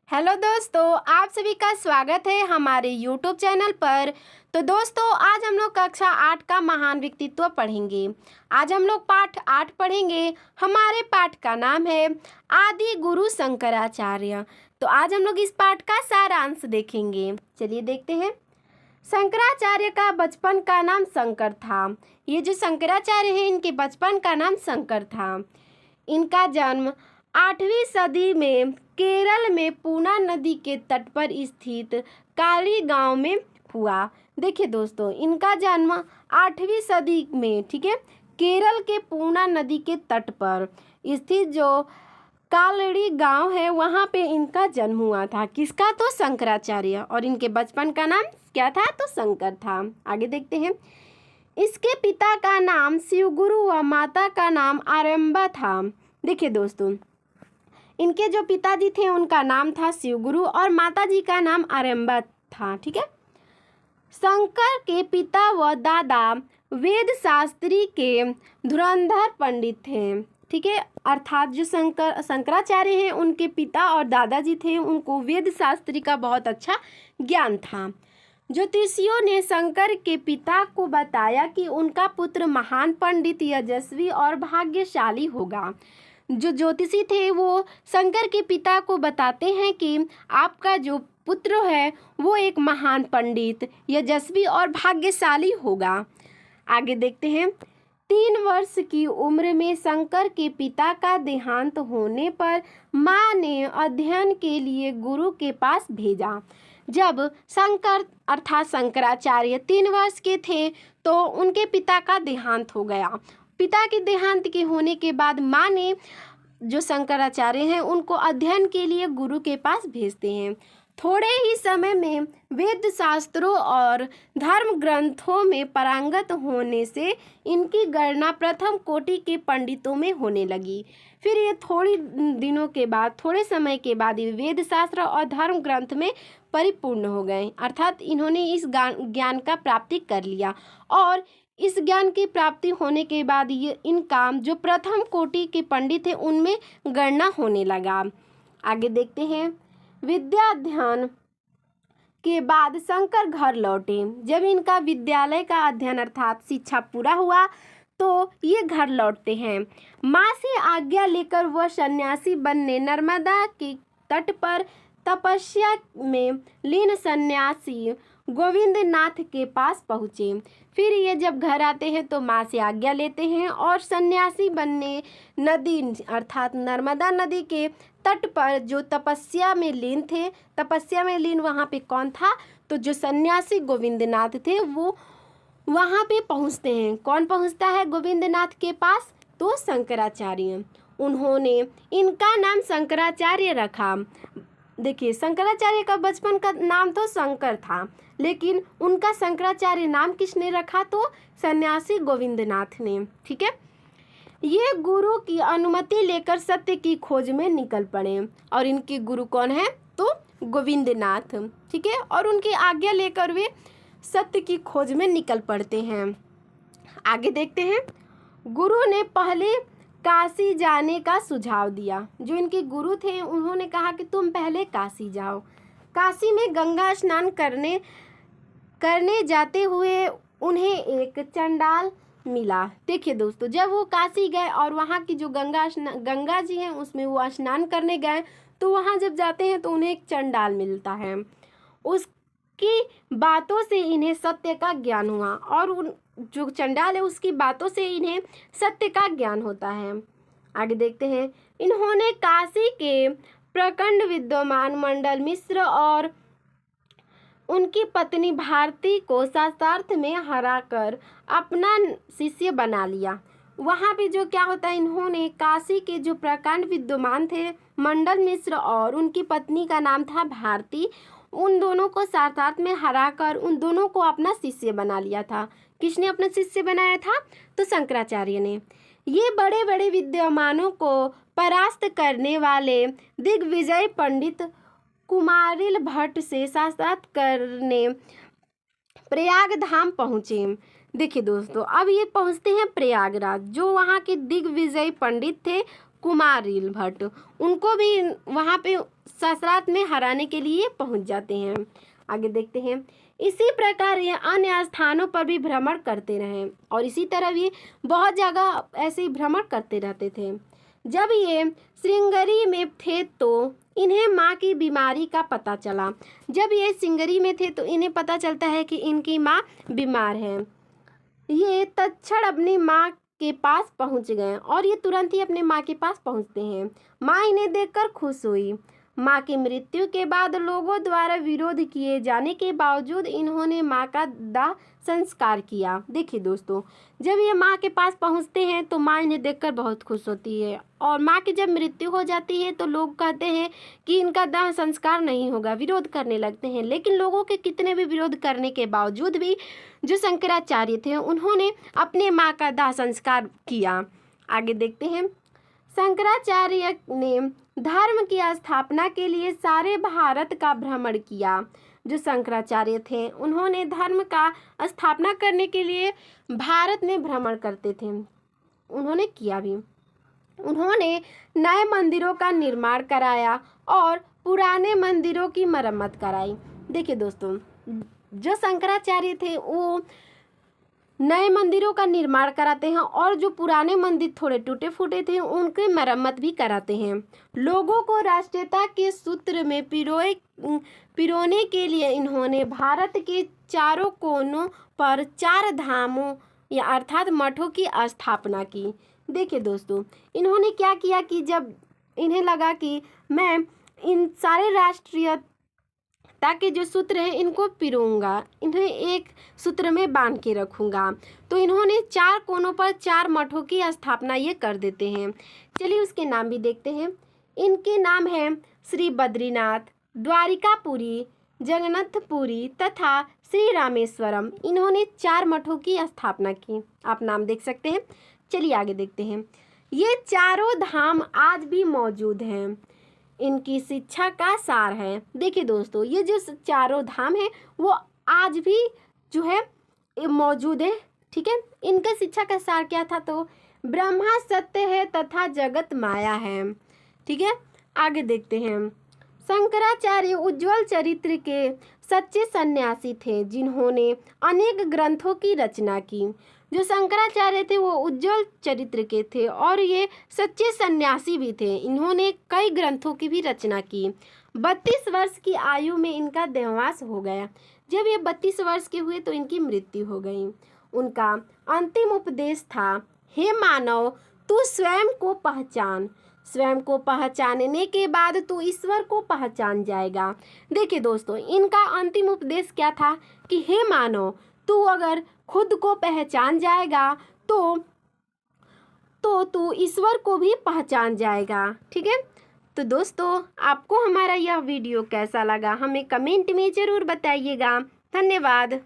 Hello दोस्तों, आप सभी का स्वागत है हमारे यूट्यूब चैनल पर। तो दोस्तों, आज हम लोग कक्षा 8 का महान व्यक्तित्व पढ़ेंगे। आज हम लोग पाठ 8 पढ़ेंगे। हमारे पाठ का नाम है आदि गुरु शंकराचार्य। तो आज हम लोग इस पाठ का सारांश देखेंगे। चलिए देखते हैं। शंकराचार्य का बचपन का नाम शंकर था। ये जो शंकराचार्य है, इनके बचपन का नाम शंकर था। इनका जन्म 8वीं सदी में केरल में पूना नदी के तट पर स्थित काली गांव में हुआ। देखिए दोस्तों, इनका जन्म 8वीं सदी में, ठीक है, केरल के पूना नदी के तट पर स्थित जो कालड़ी गांव है, वहाँ पे इनका जन्म हुआ था। किसका? तो शंकराचार्य। और इनके बचपन का नाम क्या था? तो शंकर था। आगे देखते हैं। इसके पिता का नाम शिवगुरु व माता का नाम आरंबा था। देखिए दोस्तों, इनके जो पिताजी थे उनका नाम था शिवगुरु और माताजी का नाम आरंबा था। ठीक है। शंकर के पिता व दादा वेद शास्त्री के धुरंधर पंडित थे। ठीक है, अर्थात जो शंकराचार्य हैं, उनके पिता और दादाजी थे, उनको वेद शास्त्री का बहुत अच्छा ज्ञान था। ज्योतिषियों ने शंकर के पिता को बताया कि उनका पुत्र महान पंडित, यशस्वी और भाग्यशाली होगा। जो ज्योतिषी थे वो शंकर के पिता को बताते हैं कि आपका जो पुत्र है वो एक महान पंडित, यशस्वी और भाग्यशाली होगा। आगे देखते हैं। 3 वर्ष की उम्र में शंकर के पिता का देहांत होने पर माँ ने अध्ययन के लिए गुरु के पास भेजा। जब शंकर अर्थात शंकराचार्य 3 वर्ष के थे तो उनके पिता का देहांत हो गया। पिता के देहांत के होने के बाद माँ ने जो शंकराचार्य हैं उनको अध्ययन के लिए गुरु के पास भेजते हैं। थोड़े ही समय में वेद शास्त्रों और धर्म ग्रंथों में पारंगत होने से इनकी गणना प्रथम कोटि के पंडितों में होने लगी। फिर ये थोड़े समय के बाद ये वेद शास्त्र और धर्म ग्रंथ में परिपूर्ण हो गए, अर्थात इन्होंने इस ज्ञान का प्राप्ति कर लिया। और इस ज्ञान की प्राप्ति होने के बाद ये इनका जो प्रथम कोटि के पंडित थे उनमें गणना होने लगा। आगे देखते हैं। विद्या अध्ययन के बाद शंकर घर लौटे। जब इनका विद्यालय का अध्ययन अर्थात शिक्षा पूरा हुआ तो ये घर लौटते हैं। माँ से आज्ञा लेकर वह सन्यासी बनने नर्मदा के तट पर तपस्या में लीन सन्यासी गोविंदनाथ के पास पहुँचे। फिर ये जब घर आते हैं तो माँ से आज्ञा लेते हैं और सन्यासी बनने नदी अर्थात नर्मदा नदी के तट पर जो तपस्या में लीन थे, तपस्या में लीन वहाँ पे कौन था? तो जो सन्यासी गोविंदनाथ थे वो वहाँ पे पहुँचते हैं। कौन पहुँचता है गोविंदनाथ के पास? तो शंकराचार्य। उन्होंने इनका नाम शंकराचार्य रखा। देखिए, शंकराचार्य का बचपन का नाम तो शंकर था, लेकिन उनका शंकराचार्य नाम किसने रखा? तो सन्यासी गोविंदनाथ ने। ठीक है। ये गुरु की अनुमति लेकर सत्य की खोज में निकल पड़े। और इनके गुरु कौन है? तो गोविंदनाथ। ठीक है। और उनकी आज्ञा लेकर वे सत्य की खोज में निकल पड़ते हैं। आगे देखते हैं। गुरु ने पहले काशी जाने का सुझाव दिया। जो इनके गुरु थे उन्होंने कहा कि तुम पहले काशी जाओ। काशी में गंगा स्नान करने जाते हुए उन्हें एक चंडाल मिला। देखिए दोस्तों, जब वो काशी गए और वहाँ की जो गंगा जी हैं उसमें वो स्नान करने गए तो वहाँ जब जाते हैं तो उन्हें एक चंडाल मिलता है। उसकी बातों से इन्हें सत्य का ज्ञान हुआ और उन जो चंडाल है उसकी बातों से इन्हें सत्य का ज्ञान होता है। आगे देखते हैं। इन्होंने काशी के प्रखंड विद्वान मंडल मिश्र और उनकी पत्नी भारती को शास्त्रार्थ में हराकर अपना शिष्य बना लिया। वहाँ पे जो क्या होता है, इन्होंने काशी के जो प्रखंड विद्वान थे मंडल मिश्र और उनकी पत्नी का नाम था भारती, उन दोनों को शास्त्रार्थ में हराकर उन दोनों को अपना शिष्य बना लिया था। किसने अपना शिष्य बनाया था? तो शंकराचार्य ने। ये बड़े बड़े विद्वानों को परास्त करने वाले दिग्विजय पंडित कुमारिल भट्ट से साक्षात करने प्रयाग धाम पहुँचे। देखिए दोस्तों, अब ये पहुँचते हैं प्रयागराज। जो वहाँ के दिग्विजय पंडित थे कुमारिल भट्ट, उनको भी वहाँ पे ससरात में हराने के लिए पहुँच जाते हैं। आगे देखते हैं। इसी प्रकार ये अन्य स्थानों पर भी भ्रमण करते रहे और इसी तरह ये बहुत जगह ऐसे ही भ्रमण करते रहते थे। जब ये श्रृंगेरी में थे तो इन्हें माँ की बीमारी का पता चला। जब ये श्रृंगेरी में थे तो इन्हें पता चलता है कि इनकी माँ बीमार है। ये तत्क्षण अपनी माँ के पास पहुँच गए और ये तुरंत ही अपने माँ के पास पहुँचते हैं। माँ इन्हें देखकर खुश हुई। माँ की मृत्यु के बाद लोगों द्वारा विरोध किए जाने के बावजूद इन्होंने माँ का दाह संस्कार किया। देखिए दोस्तों, जब ये माँ के पास पहुँचते हैं तो माँ इन्हें देखकर बहुत खुश होती है और माँ की जब मृत्यु हो जाती है तो लोग कहते हैं कि इनका दाह संस्कार नहीं होगा, विरोध करने लगते हैं। लेकिन लोगों के कितने भी विरोध करने के बावजूद भी जो शंकराचार्य थे उन्होंने अपने माँ का दाह संस्कार किया। आगे देखते हैं। शंकराचार्य ने धर्म की स्थापना के लिए सारे भारत का भ्रमण किया। जो शंकराचार्य थे उन्होंने धर्म का स्थापना करने के लिए भारत में भ्रमण करते थे, उन्होंने किया भी। उन्होंने नए मंदिरों का निर्माण कराया और पुराने मंदिरों की मरम्मत कराई। देखिए दोस्तों, जो शंकराचार्य थे वो नए मंदिरों का निर्माण कराते हैं और जो पुराने मंदिर थोड़े टूटे फूटे थे उनकी मरम्मत भी कराते हैं। लोगों को राष्ट्रीयता के सूत्र में पिरोने के लिए इन्होंने भारत के चारों कोनों पर 4 धामों या अर्थात मठों की स्थापना की। देखिए दोस्तों, इन्होंने क्या किया कि जब इन्हें लगा कि मैं इन सारे राष्ट्रीय ताकि जो सूत्र हैं इनको पिरोऊंगा, इन्हें एक सूत्र में बांध के रखूंगा, तो इन्होंने 4 कोनों पर 4 मठों की स्थापना ये कर देते हैं। चलिए उसके नाम भी देखते हैं। इनके नाम हैं श्री बद्रीनाथ, द्वारिकापुरी, जगन्नाथपुरी तथा श्री रामेश्वरम। इन्होंने 4 मठों की स्थापना की, आप नाम देख सकते हैं। चलिए आगे देखते हैं। ये चारों धाम आज भी मौजूद हैं, इनकी शिक्षा का सार है। देखिए दोस्तों, ये जो चारों धाम है वो आज भी जो है मौजूद है, ठीक है। इनका शिक्षा का सार क्या था? तो ब्रह्मा सत्य है तथा जगत माया है, ठीक है। आगे देखते हैं। शंकराचार्य उज्ज्वल चरित्र के सच्चे सन्यासी थे जिन्होंने अनेक ग्रंथों की रचना की। जो शंकराचार्य थे वो उज्ज्वल चरित्र के थे और ये सच्चे सन्यासी भी थे। इन्होंने कई ग्रंथों की भी रचना की। 32 वर्ष की आयु में इनका देहांत हो गया। जब ये 32 वर्ष के हुए तो इनकी मृत्यु हो गई। उनका अंतिम उपदेश था, हे मानव, तू स्वयं को पहचान। स्वयं को पहचानने के बाद तू ईश्वर को पहचान जाएगा। देखिए दोस्तों, इनका अंतिम उपदेश क्या था कि हे मानव, तू अगर खुद को पहचान जाएगा तो तू ईश्वर को भी पहचान जाएगा, ठीक है। तो दोस्तों, आपको हमारा यह वीडियो कैसा लगा हमें कमेंट में ज़रूर बताइएगा। धन्यवाद।